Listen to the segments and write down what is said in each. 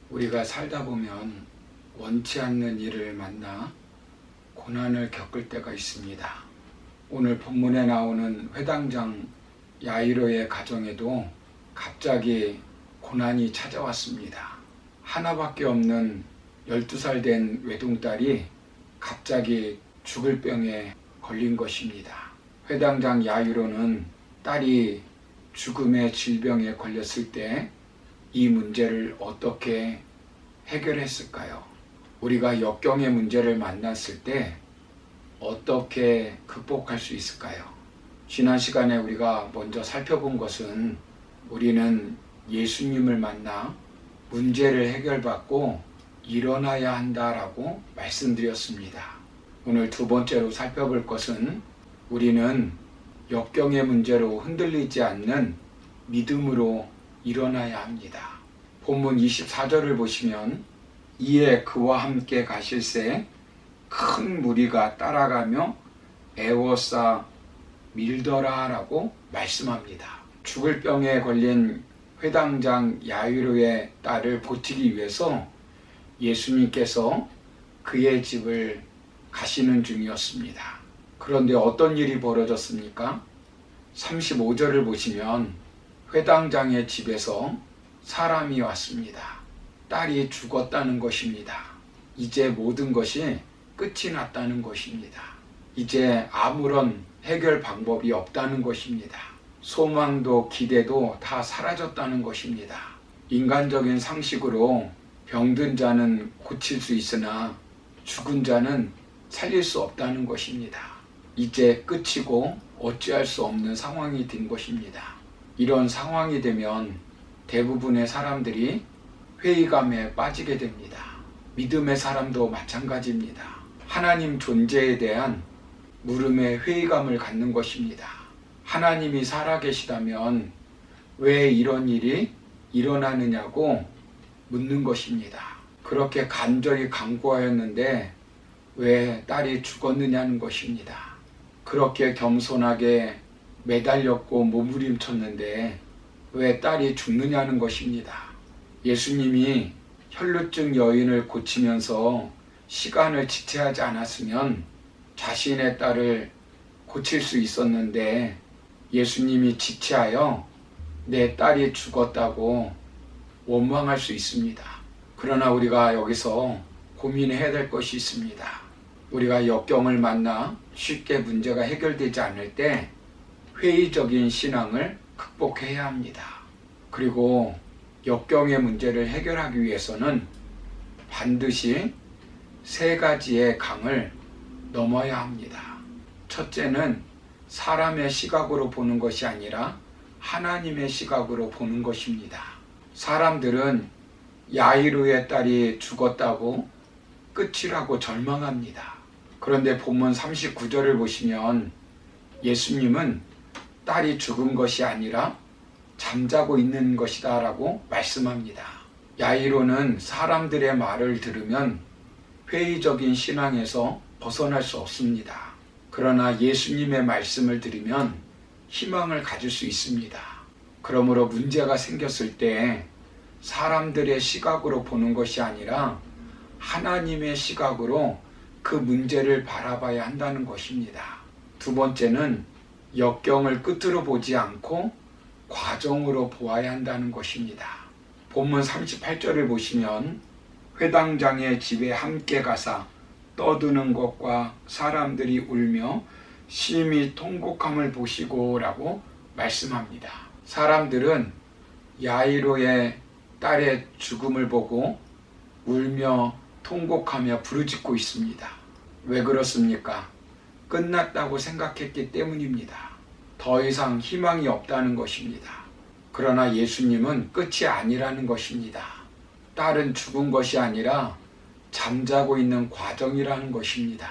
우리가 살다 보면 원치 않는 일을 만나 고난을 겪을 때가 있습니다. 오늘 본문에 나오는 회당장 야이로의 가정에도 갑자기 고난이 찾아왔습니다. 하나밖에 없는 12살 된 외동딸이 갑자기 죽을 병에 걸린 것입니다. 회당장 야이로는 딸이 죽음의 질병에 걸렸을 때 이 문제를 어떻게 해결했을까요? 우리가 역경의 문제를 만났을 때 어떻게 극복할 수 있을까요? 지난 시간에 우리가 먼저 살펴본 것은 우리는 예수님을 만나 문제를 해결받고 일어나야 한다라고 말씀드렸습니다. 오늘 두 번째로 살펴볼 것은 우리는 역경의 문제로 흔들리지 않는 믿음으로 일어나야 합니다. 본문 24절을 보시면 이에 그와 함께 가실새 큰 무리가 따라가며 애워싸 밀더라 라고 말씀합니다. 죽을 병에 걸린 회당장 야이로의 딸을 고치기 위해서 예수님께서 그의 집을 가시는 중이었습니다. 그런데 어떤 일이 벌어졌습니까? 35절을 보시면 회당장의 집에서 사람이 왔습니다. 딸이 죽었다는 것입니다. 이제 모든 것이 끝이 났다는 것입니다. 이제 아무런 해결 방법이 없다는 것입니다. 소망도 기대도 다 사라졌다는 것입니다. 인간적인 상식으로 병든 자는 고칠 수 있으나 죽은 자는 살릴 수 없다는 것입니다. 이제 끝이고 어찌할 수 없는 상황이 된 것입니다. 이런 상황이 되면 대부분의 사람들이 회의감에 빠지게 됩니다. 믿음의 사람도 마찬가지입니다. 하나님 존재에 대한 물음의 회의감을 갖는 것입니다. 하나님이 살아계시다면 왜 이런 일이 일어나느냐고 묻는 것입니다. 그렇게 간절히 간구하였는데 왜 딸이 죽었느냐는 것입니다. 그렇게 겸손하게 매달렸고 몸부림쳤는데 왜 딸이 죽느냐는 것입니다. 예수님이 혈루증 여인을 고치면서 시간을 지체하지 않았으면 자신의 딸을 고칠 수 있었는데 예수님이 지체하여 내 딸이 죽었다고 원망할 수 있습니다. 그러나 우리가 여기서 고민해야 될 것이 있습니다. 우리가 역경을 만나 쉽게 문제가 해결되지 않을 때 회의적인 신앙을 극복해야 합니다. 그리고 역경의 문제를 해결하기 위해서는 반드시 세 가지의 강을 넘어야 합니다. 첫째는 사람의 시각으로 보는 것이 아니라 하나님의 시각으로 보는 것입니다. 사람들은 야이로의 딸이 죽었다고 끝이라고 절망합니다. 그런데 본문 39절을 보시면 예수님은 딸이 죽은 것이 아니라 잠자고 있는 것이다 라고 말씀합니다. 야이로는 사람들의 말을 들으면 회의적인 신앙에서 벗어날 수 없습니다. 그러나 예수님의 말씀을 들으면 희망을 가질 수 있습니다. 그러므로 문제가 생겼을 때 사람들의 시각으로 보는 것이 아니라 하나님의 시각으로 그 문제를 바라봐야 한다는 것입니다. 두 번째는 역경을 끝으로 보지 않고 과정으로 보아야 한다는 것입니다. 본문 38절을 보시면 회당장의 집에 함께 가사 떠드는 것과 사람들이 울며 심히 통곡함을 보시고 라고 말씀합니다. 사람들은 야이로의 딸의 죽음을 보고 울며 통곡하며 부르짖고 있습니다. 왜 그렇습니까? 끝났다고 생각했기 때문입니다. 더 이상 희망이 없다는 것입니다. 그러나 예수님은 끝이 아니라는 것입니다. 딸은 죽은 것이 아니라 잠자고 있는 과정이라는 것입니다.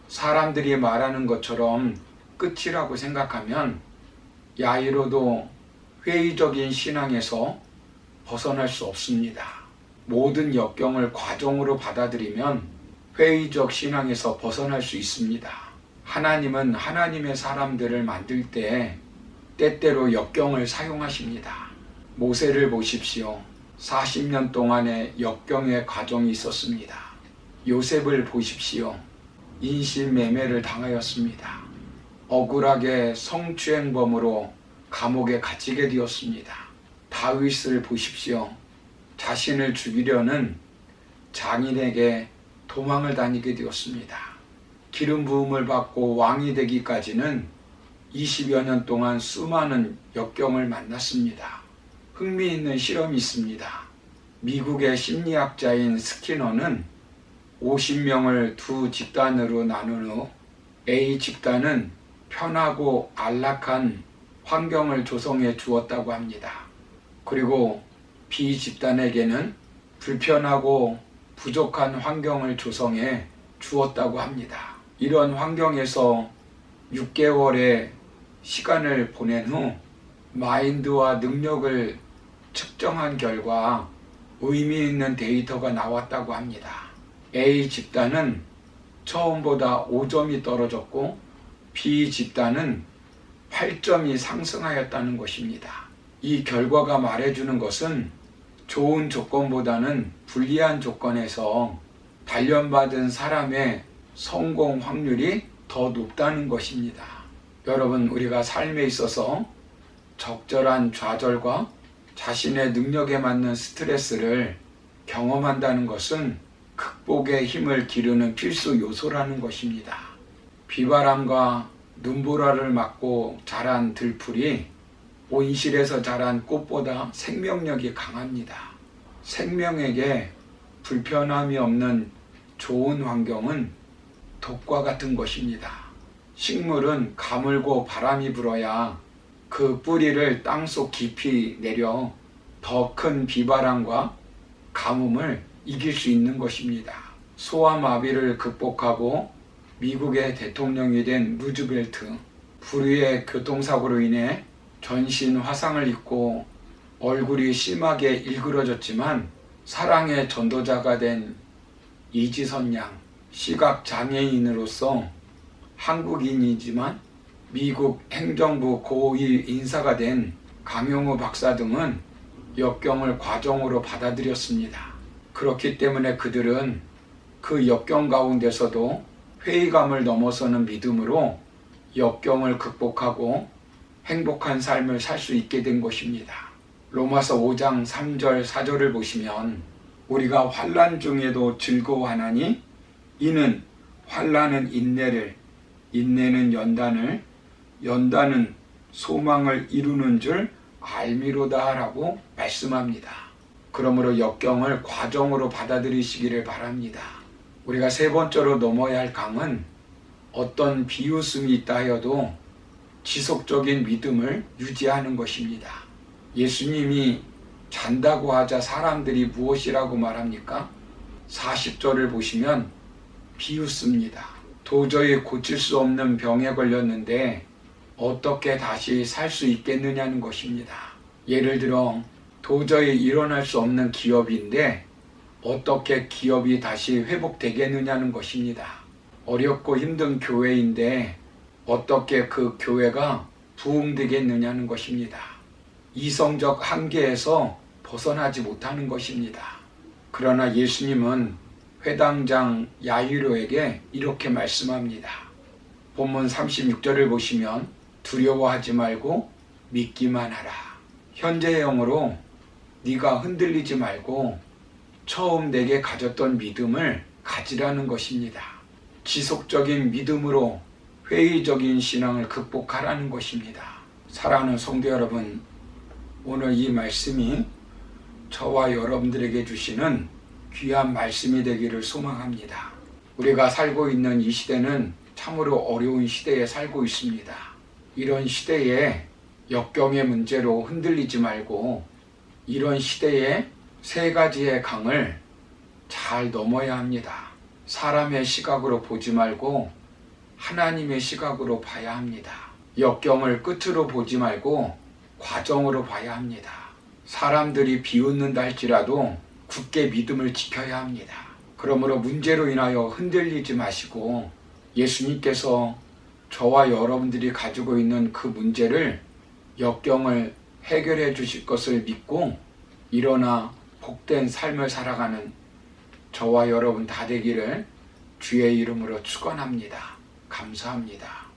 사람들이 말하는 것처럼 끝이라고 생각하면 야이로도 회의적인 신앙에서 벗어날 수 없습니다. 모든 역경을 과정으로 받아들이면 회의적 신앙에서 벗어날 수 있습니다. 하나님은 하나님의 사람들을 만들 때 때때로 역경을 사용하십니다. 모세를 보십시오. 40년 동안의 역경의 과정이 있었습니다. 요셉을 보십시오. 인신매매를 당하였습니다. 억울하게 성추행범으로 감옥에 갇히게 되었습니다. 다윗을 보십시오. 자신을 죽이려는 장인에게 도망을 다니게 되었습니다. 기름 부음을 받고 왕이 되기까지는 20여 년 동안 수많은 역경을 만났습니다. 흥미있는 실험이 있습니다. 미국의 심리학자인 스키너는 50명을 두 집단으로 나눈 후 A 집단은 편하고 안락한 환경을 조성해 주었다고 합니다. 그리고 B 집단에게는 불편하고 부족한 환경을 조성해 주었다고 합니다. 이런 환경에서 6개월의 시간을 보낸 후 마인드와 능력을 측정한 결과 의미 있는 데이터가 나왔다고 합니다. A 집단은 처음보다 5점이 떨어졌고 B 집단은 8점이 상승하였다는 것입니다. 이 결과가 말해주는 것은 좋은 조건보다는 불리한 조건에서 단련받은 사람의 성공 확률이 더 높다는 것입니다. 여러분, 우리가 삶에 있어서 적절한 좌절과 자신의 능력에 맞는 스트레스를 경험한다는 것은 극복의 힘을 기르는 필수 요소라는 것입니다. 비바람과 눈보라를 맞고 자란 들풀이 온실에서 자란 꽃보다 생명력이 강합니다. 생명에게 불편함이 없는 좋은 환경은 독과 같은 것입니다. 식물은 가물고 바람이 불어야 그 뿌리를 땅속 깊이 내려 더 큰 비바람과 가뭄을 이길 수 있는 것입니다. 소아마비를 극복하고 미국의 대통령이 된 루즈벨트, 불의의 교통사고로 인해 전신 화상을 입고 얼굴이 심하게 일그러졌지만 사랑의 전도자가 된 이지선 양, 시각장애인으로서 한국인이지만 미국 행정부 고위 인사가 된 강용우 박사 등은 역경을 과정으로 받아들였습니다. 그렇기 때문에 그들은 그 역경 가운데서도 회의감을 넘어서는 믿음으로 역경을 극복하고 행복한 삶을 살 수 있게 된 것입니다. 로마서 5장 3절 4절을 보시면 우리가 환난 중에도 즐거워하나니 이는 환난은 인내를, 인내는 연단을, 연단은 소망을 이루는 줄 알미로다 라고 말씀합니다. 그러므로 역경을 과정으로 받아들이시기를 바랍니다. 우리가 세 번째로 넘어야 할 강은 어떤 비웃음이 있다 하여도 지속적인 믿음을 유지하는 것입니다. 예수님이 잔다고 하자 사람들이 무엇이라고 말합니까? 40절을 보시면 비웃습니다. 도저히 고칠 수 없는 병에 걸렸는데 어떻게 다시 살 수 있겠느냐는 것입니다. 예를 들어 도저히 일어날 수 없는 기업인데 어떻게 기업이 다시 회복되겠느냐는 것입니다. 어렵고 힘든 교회인데 어떻게 그 교회가 부흥되겠느냐는 것입니다. 이성적 한계에서 벗어나지 못하는 것입니다. 그러나 예수님은 회당장 야이로에게 이렇게 말씀합니다. 본문 36절을 보시면 두려워하지 말고 믿기만 하라. 현재형으로 네가 흔들리지 말고 처음 내게 가졌던 믿음을 가지라는 것입니다. 지속적인 믿음으로 회의적인 신앙을 극복하라는 것입니다. 사랑하는 성도 여러분, 오늘 이 말씀이 저와 여러분들에게 주시는 귀한 말씀이 되기를 소망합니다. 우리가 살고 있는 이 시대는 참으로 어려운 시대에 살고 있습니다. 이런 시대에 역경의 문제로 흔들리지 말고 이런 시대에 세 가지의 강을 잘 넘어야 합니다. 사람의 시각으로 보지 말고 하나님의 시각으로 봐야 합니다. 역경을 끝으로 보지 말고 과정으로 봐야 합니다. 사람들이 비웃는다 할지라도 굳게 믿음을 지켜야 합니다. 그러므로 문제로 인하여 흔들리지 마시고 예수님께서 저와 여러분들이 가지고 있는 그 문제를 역경을 해결해 주실 것을 믿고 일어나 복된 삶을 살아가는 저와 여러분 다 되기를 주의 이름으로 축원합니다. 감사합니다.